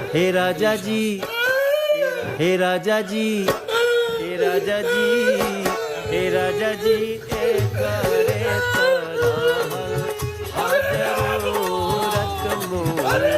हे राजा जी, हे राजा जी, हे राजा जी, हे राजा जी, एक करे तरह हाजरूरत मूरत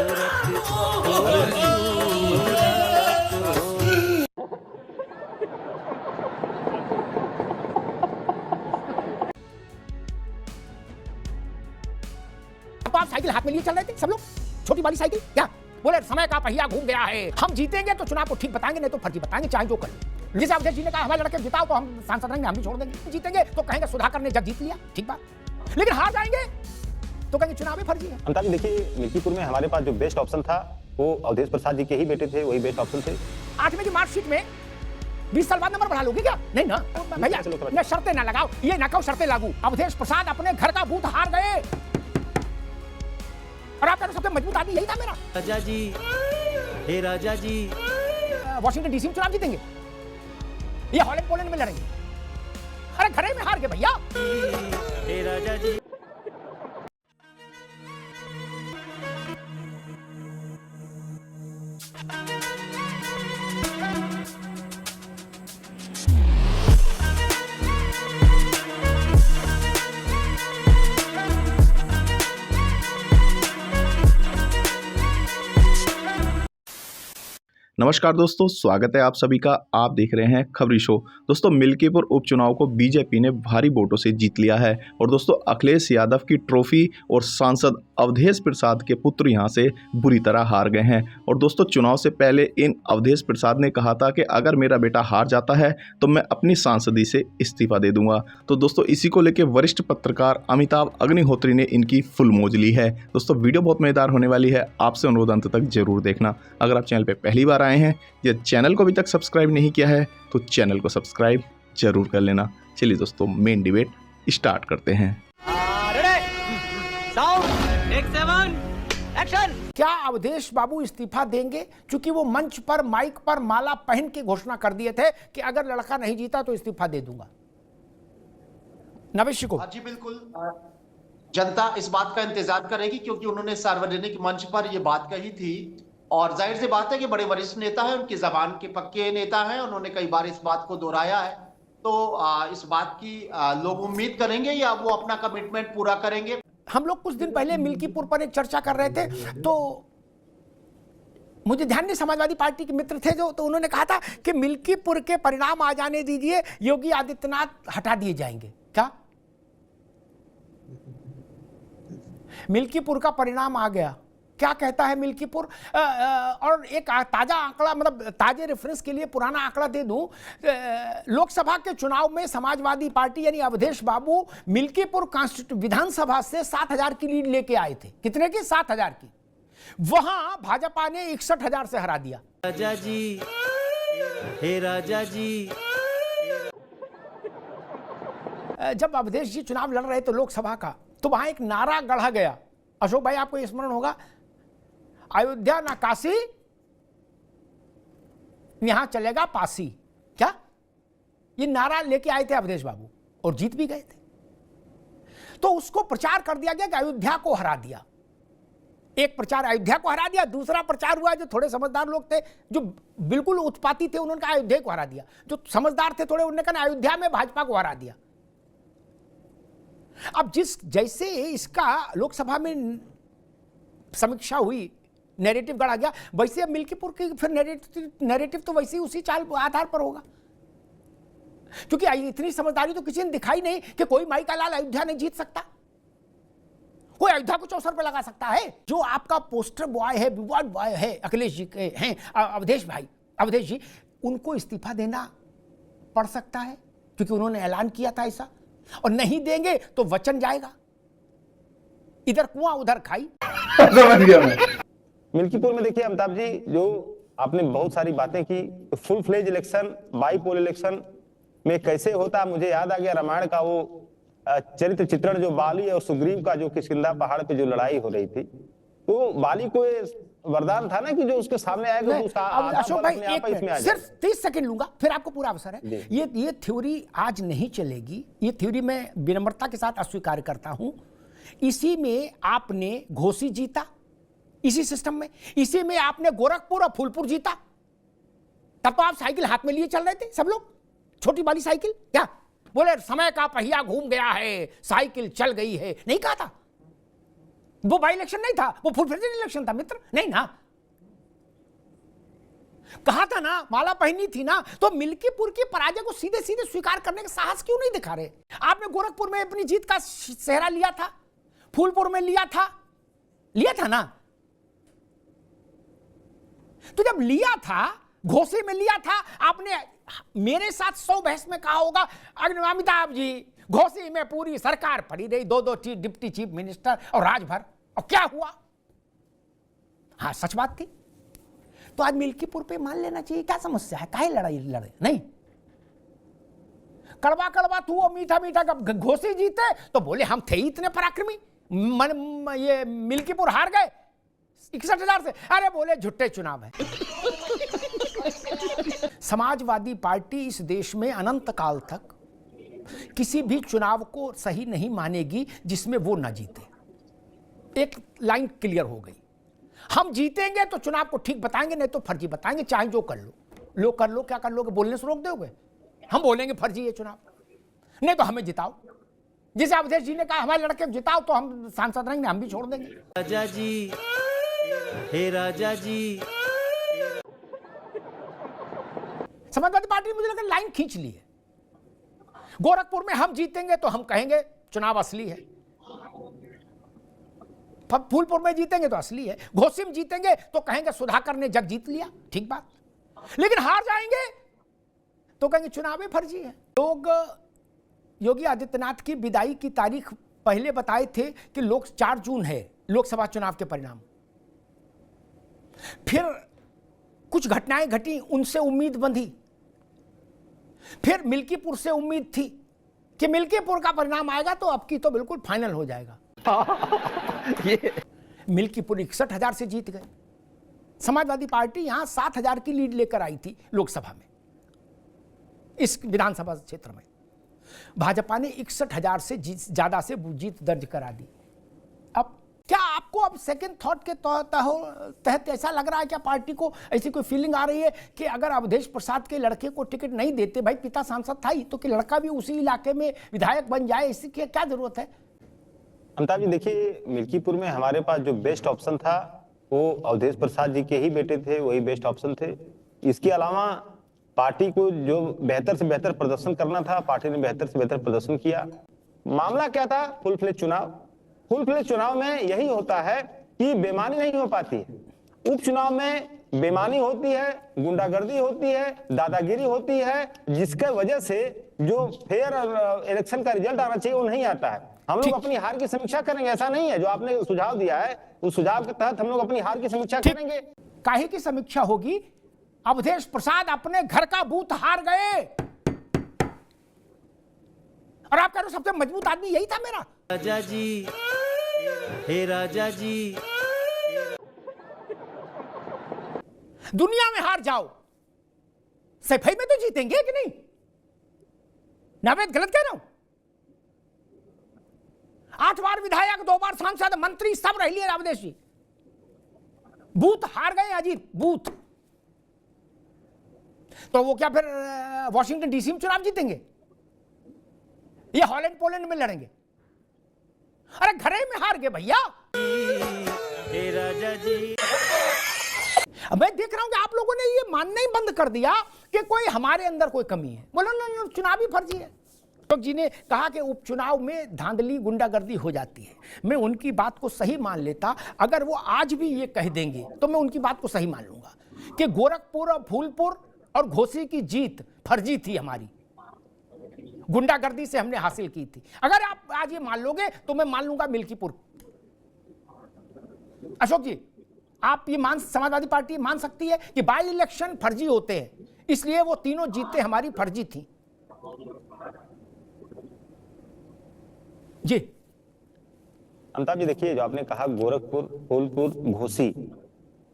आप साइकिल हाथ में लिए चल रहे थे सब लोग, छोटी वाली साइकिल क्या बोले समय का पहिया घूम गया है। हम जीतेंगे तो चुनाव को ठीक बताएंगे, नहीं तो फर्जी बताएंगे, चाहे जो कर लो। जैसे अवधेश जी ने कहा हमारे लड़के जिताओ तो हम सांसद रहेंगे, हम भी छोड़ देंगे। जीतेंगे तो कहेंगे सुधाकर ने जग जीत लिया, ठीक बात, लेकिन हार जाएंगे तो कहेंगे चुनाव ही फर्जी है। अमिताभ जी देखिए, मिल्कीपुर में हमारे पास जो बेस्ट ऑप्शन था वो अवधेश प्रसाद जी के ही बेटे थे, वही बेस्ट ऑप्शन थे। 8वीं की मार्कशीट में 20 साल बाद नंबर बढ़ा लोगे क्या? नहीं ना भैया, मैं शर्तें ना लगाओ, ये ना कहो शर्तें लागू। अवधेश प्रसाद अपने घर का बूथ हार गए और आपका सबसे मजबूत आदमी यही था मेरा। राजा जी, हे राजा जी, वॉशिंगटन डीसी में चुनाव जीतेंगे, ये हॉलैंड पोलैंड में लड़ेंगे। अरे घरे में हार गए भैया। हे राजा जी। नमस्कार दोस्तों, स्वागत है आप सभी का। आप देख रहे हैं खबरी शो। दोस्तों, मिल्कीपुर उपचुनाव को बीजेपी ने भारी वोटों से जीत लिया है और दोस्तों अखिलेश यादव की ट्रॉफी और सांसद अवधेश प्रसाद के पुत्र यहां से बुरी तरह हार गए हैं। और दोस्तों चुनाव से पहले इन अवधेश प्रसाद ने कहा था कि अगर मेरा बेटा हार जाता है तो मैं अपनी सांसदी से इस्तीफा दे दूंगा। तो दोस्तों इसी को लेकर वरिष्ठ पत्रकार अमिताभ अग्निहोत्री ने इनकी फुल मौज ली है। दोस्तों वीडियो बहुत मजेदार होने वाली है, आपसे अनुरोध अंत तक जरूर देखना। अगर आप चैनल पर पहली बार आए हैं या चैनल को अभी तक सब्सक्राइब नहीं किया है तो चैनल को सब्सक्राइब जरूर कर लेना। चलिए दोस्तों मेन डिबेट स्टार्ट करते हैं। क्या अवधेश बाबू इस्तीफा देंगे? क्योंकि वो मंच पर माइक पर माला पहन के घोषणा कर दिए थे कि अगर लड़का नहीं जीता तो इस्तीफा दे दूंगा। नवेश को जी बिल्कुल, जनता इस बात का इंतजार करेगी क्योंकि उन्होंने सार्वजनिक मंच पर यह बात कही थी और जाहिर सी बात है कि बड़े वरिष्ठ नेता हैं, उनकी जबान के पक्के नेता हैं, उन्होंने कई बार इस बात को दोहराया है। तो इस बात की लोग उम्मीद करेंगे या वो अपना कमिटमेंट पूरा करेंगे। हम लोग कुछ दिन पहले मिल्कीपुर पर एक चर्चा कर रहे थे तो मुझे ध्यान नहीं, समाजवादी पार्टी के मित्र थे जो, तो उन्होंने कहा था कि मिल्कीपुर के परिणाम आ जाने दीजिए, योगी आदित्यनाथ हटा दिए जाएंगे। क्या मिल्कीपुर का परिणाम आ गया? क्या कहता है मिल्कीपुर? और एक ताजा आंकड़ा, मतलब ताजे रेफरेंस के लिए पुराना आंकड़ा दे दूं, लोकसभा के चुनाव में समाजवादी पार्टी यानी अवधेश बाबू मिल्कीपुर विधानसभा से 7,000 की लीड लेके आए थे। कितने की? 7,000 की। वहां भाजपा ने 61,000 से हरा दिया। राजा जी, हे राजा जी। जब अवधेश जी चुनाव लड़ रहे थे लोकसभा का, तो वहां एक नारा गढ़ा गया, अशोक भाई आपको स्मरण होगा, अयोध्या ना काशी, यहां चलेगा पासी। क्या ये नारा लेके आए थे अवधेश बाबू और जीत भी गए थे। तो उसको प्रचार कर दिया गया कि अयोध्या को हरा दिया। एक प्रचार अयोध्या को हरा दिया, दूसरा प्रचार हुआ जो थोड़े समझदार लोग थे, जो बिल्कुल उत्पाती थे, उन्होंने कहा अयोध्या को हरा दिया। जो समझदार थे थोड़े, उन्होंने कहा अयोध्या में भाजपा को हरा दिया। अब जैसे इसका लोकसभा में समीक्षा हुई, नैरेटिव गढ़ा गया, वैसे अब मिल्कीपुर की फिर नैरेटिव तो वैसे ही उसी चाल आधार पर होगा। क्योंकि इतनी समझदारी तो किसी ने दिखाई नहीं कि कोई माई का लाल अयोध्या नहीं जीत सकता, कोई अयोध्या को चौसर पे लगा सकता है। जो आपका पोस्टर बॉय है, विवाद बॉय है, अखिलेश जी के हैं, अवधेश जी, उनको इस्तीफा देना पड़ सकता है क्योंकि उन्होंने ऐलान किया था ऐसा, और नहीं देंगे तो वचन जाएगा, इधर कुआं उधर खाई। समझ गया मैं। मिल्कीपुर में देखिए अमिताभ जी, जो आपने बहुत सारी बातें की, full fledge election, by poll election में कैसे होता, मुझे याद आ गया रामायण का वो चरित्र चित्रण, जो बाली और सुग्रीव का जो किष्किंधा पहाड़ पे जो लड़ाई हो रही थी, तो बाली को वरदान था ना कि जो उसके सामने आएगा उसका अशोक भाई सिर्फ 30 सेकंड लूंगा, फिर आपको पूरा अवसर है। ये थ्योरी आज नहीं चलेगी, ये थ्योरी मैं विनम्रता के साथ अस्वीकार करता हूं। इसी में आपने घोसी जीता, इसी सिस्टम में, इसी में आपने गोरखपुर और फूलपुर जीता। तब तो आप साइकिल हाथ में लिए चल रहे थे सब लोग, छोटी वाली साइकिल। क्या बोले, समय का पहिया घूम गया है, साइकिल चल गई है, नहीं कहा था? वो बाई इलेक्शन नहीं था, वो फुल फ्लेजेड इलेक्शन था मित्र, नहीं ना? कहा था ना, माला पहनी थी ना। तो मिल्कीपुर की पराजय को सीधे सीधे स्वीकार करने का साहस क्यों नहीं दिखा रहे? आपने गोरखपुर में अपनी जीत का सेहरा लिया था, फूलपुर में लिया था ना। तो जब लिया था, घोसी में लिया था, आपने मेरे साथ 100 बहस में कहा होगा, अमिताभ जी घोसी में पूरी सरकार पड़ी रही, 2-2 डिप्टी चीफ मिनिस्टर और राजभर, और क्या हुआ? हाँ, सच बात थी। तो आज मिल्कीपुर पे मान लेना चाहिए, क्या समस्या है? काहे लड़ाई लड़े? नहीं, कड़वा कड़वा तू और मीठा मीठा कब घोसी जीते तो बोले हम थे इतने पराक्रमी, ये मिल्कीपुर हार गए 61,000 से। अरे बोले झुट्टे चुनाव है। समाजवादी पार्टी इस देश में अनंत काल तक किसी भी चुनाव को सही नहीं मानेगी जिसमें वो ना जीते। एक लाइन क्लियर हो गई, हम जीतेंगे तो चुनाव को ठीक बताएंगे, नहीं तो फर्जी बताएंगे, चाहे जो कर लो। लो कर लो, क्या कर लोगे? बोलने से रोक दोगे? हम बोलेंगे फर्जी है चुनाव, नहीं तो हमें जिताओ। जिसे अवधेश जी ने कहा हमारे लड़के जिताओ तो हम सांसद रहेंगे, हम भी छोड़ देंगे। राजा जी, हे राजा जी। समाजवादी पार्टी ने मुझे लगता है लाइन खींच ली है। गोरखपुर में हम जीतेंगे तो हम कहेंगे चुनाव असली है, फूलपुर में जीतेंगे तो असली है, घोसी में जीतेंगे तो कहेंगे सुधाकर ने जग जीत लिया, ठीक बात। लेकिन हार जाएंगे तो कहेंगे चुनाव फर्जी है। लोग योगी आदित्यनाथ की विदाई की तारीख पहले बताए थे कि 4 जून है लोकसभा चुनाव के परिणाम। फिर कुछ घटनाएं घटी, उनसे उम्मीद बंधी। फिर मिल्कीपुर से उम्मीद थी कि मिल्कीपुर का परिणाम आएगा तो अब की तो बिल्कुल फाइनल हो जाएगा। मिल्कीपुर 61,000 से जीत गए। समाजवादी पार्टी यहां 7,000 की लीड लेकर आई थी लोकसभा में, इस विधानसभा क्षेत्र में। भाजपा ने 61,000 से ज्यादा से जीत दर्ज करा दी। अब क्या आपको अब सेकंड थॉट के तहत ऐसा लग रहा है, क्या पार्टी को ऐसी कोई फीलिंग आ रही है कि अगर अवधेश प्रसाद के लड़के को टिकट नहीं देते, भाई पिता सांसद था ही, तो कि लड़का भी उसी इलाके में विधायक बन जाए, इसकी क्या जरूरत है? अमिताभ जी देखिए, मिल्कीपुर में हमारे पास जो बेस्ट ऑप्शन था वो अवधेश प्रसाद जी के ही बेटे थे, वही बेस्ट ऑप्शन थे। इसके अलावा पार्टी को जो बेहतर से बेहतर प्रदर्शन करना था, पार्टी ने बेहतर से बेहतर प्रदर्शन किया। मामला क्या था? फुल फ्लेज चुनाव। फुल फ्लेज चुनाव में यही होता है कि बेईमानी नहीं हो पाती है। उपचुनाव में बेईमानी होती है, गुंडागर्दी होती है, दादागिरी होती है, जिसके वजह से जो फेयर इलेक्शन का रिजल्ट आना चाहिए वो नहीं आता है। हम लोग अपनी हार की समीक्षा करेंगे, ऐसा नहीं है। जो आपने सुझाव दिया है उस सुझाव के तहत हम लोग अपनी हार की समीक्षा करेंगे। काहे की समीक्षा होगी? अवधेश प्रसाद अपने घर का बूथ हार गए, और आप कह रहे हो सबसे मजबूत आदमी यही था मेरा। राजा जी, हे राजा जी। दुनिया में हार जाओ, सफाई में तो जीतेंगे कि नहीं? नावेद गलत कह रहा हूं? 8 बार विधायक, 2 बार सांसद, मंत्री सब रह लिए अवधेश जी। बूथ हार गए अजीत, बूथ। तो वो क्या फिर वॉशिंगटन डीसी में चुनाव जीतेंगे? ये हॉलैंड पोलैंड में लड़ेंगे? अरे घरे में हार गए भैया। हे राजा जी। मैं देख रहा हूं कि आप लोगों ने ये मानना ही बंद कर दिया कि कोई हमारे अंदर कोई कमी है। बोलो ना, चुनाव ही फर्जी है। तो जी ने कहा कि उपचुनाव में धांधली गुंडागर्दी हो जाती है। मैं उनकी बात को सही मान लेता। अगर वो आज भी ये कह देंगे तो मैं उनकी बात को सही मान लूंगा कि गोरखपुर और फूलपुर और घोसी की जीत फर्जी थी, हमारी गुंडागर्दी से हमने हासिल की थी। अगर आप आज ये मान लोगे तो मैं मान लूंगा मिल्कीपुर। अशोक जी, आप ये समाजवादी पार्टी मान सकती है कि बाई इलेक्शन फर्जी होते हैं, इसलिए वो तीनों जीतें हमारी फर्जी थी? जी अमिताभ जी देखिए, जो आपने कहा गोरखपुर, फूलपुर, घोसी,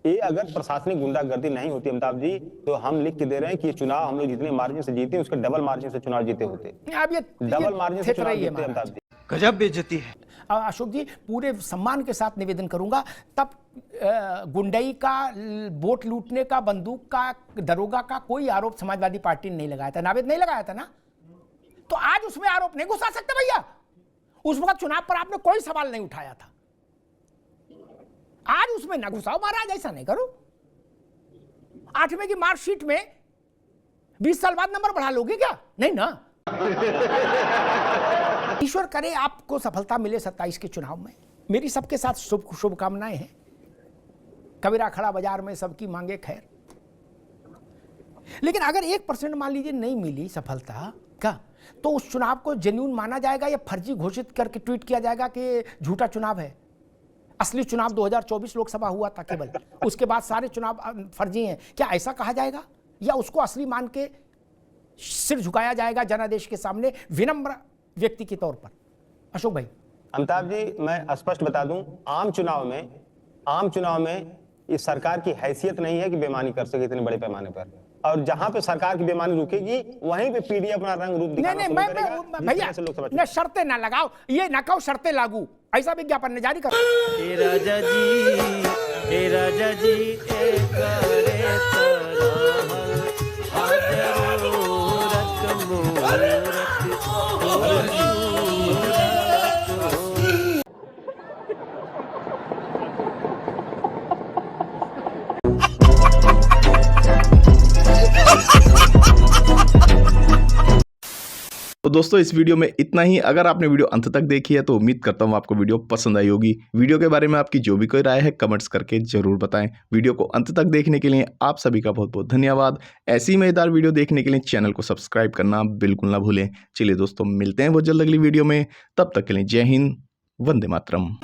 ये अगर प्रशासनिक गुंडागर्दी नहीं होती अमिताभ जी, तो हम लिख के दे रहे हैं कि ये चुनाव हम लोग जितने मार्जिन से जीते उसके डबल मार्जिन से चुनाव जीते होते। अब ये डबल मार्जिन से चुनाव जीते अमिताभ जी। गजब बेइज्जती है। अशोक जी पूरे सम्मान के साथ निवेदन करूंगा, तब गुंडई का, वोट लूटने का, बंदूक का, दरोगा का कोई आरोप समाजवादी पार्टी ने नहीं लगाया था, नावेद नहीं लगाया था ना, तो आज उसमें आरोप नहीं घुसा सकते भैया। उस वक्त चुनाव पर आपने कोई सवाल नहीं उठाया था, आज उसमें ना घुसाओ महाराज, ऐसा नहीं करो। 8वें की मार्कशीट में 20 साल बाद नंबर बढ़ा लोगे क्या? नहीं ना। ईश्वर करे आपको सफलता मिले 27 के चुनाव में, मेरी सबके साथ शुभकामनाएं हैं। कबीरा खड़ा बाजार में सबकी मांगे खैर। लेकिन अगर 1% मान लीजिए नहीं मिली सफलता का, तो उस चुनाव को जेन्युइन माना जाएगा या फर्जी घोषित करके ट्वीट किया जाएगा कि झूठा चुनाव है? असली चुनाव 2024 लोकसभा हुआ था केवल, उसके बाद सारे चुनाव फर्जी हैं, क्या ऐसा कहा जाएगा? या उसको असली मान के सिर झुकाया जाएगा जनादेश के सामने विनम्र व्यक्ति के तौर पर? अशोक भाई। अमिताभ जी, मैं स्पष्ट बता दूं, आम चुनाव में इस सरकार की हैसियत नहीं है कि बेईमानी कर सके इतने बड़े पैमाने पर, और जहां पे सरकार की बेईमानी रुकेगी वहीं पे पीडी अपना रंग रूप दिखाना शुरू करेगा। भैया न शर्तें ना लगाओ, ये ना कहो शर्तें लागू, ऐसा विज्ञापन ने जारी कर। हे राजा जी एक करे तराहल, हाजरूरत मूरत तो दोस्तों इस वीडियो में इतना ही। अगर आपने वीडियो अंत तक देखी है तो उम्मीद करता हूँ आपको वीडियो पसंद आई होगी। वीडियो के बारे में आपकी जो भी कोई राय है कमेंट्स करके जरूर बताएं। वीडियो को अंत तक देखने के लिए आप सभी का बहुत बहुत धन्यवाद। ऐसी मजेदार वीडियो देखने के लिए चैनल को सब्सक्राइब करना बिल्कुल ना भूलें। चलिए दोस्तों, मिलते हैं बहुत जल्द अगली वीडियो में, तब तक के लिए जय हिंद, वंदे मातरम।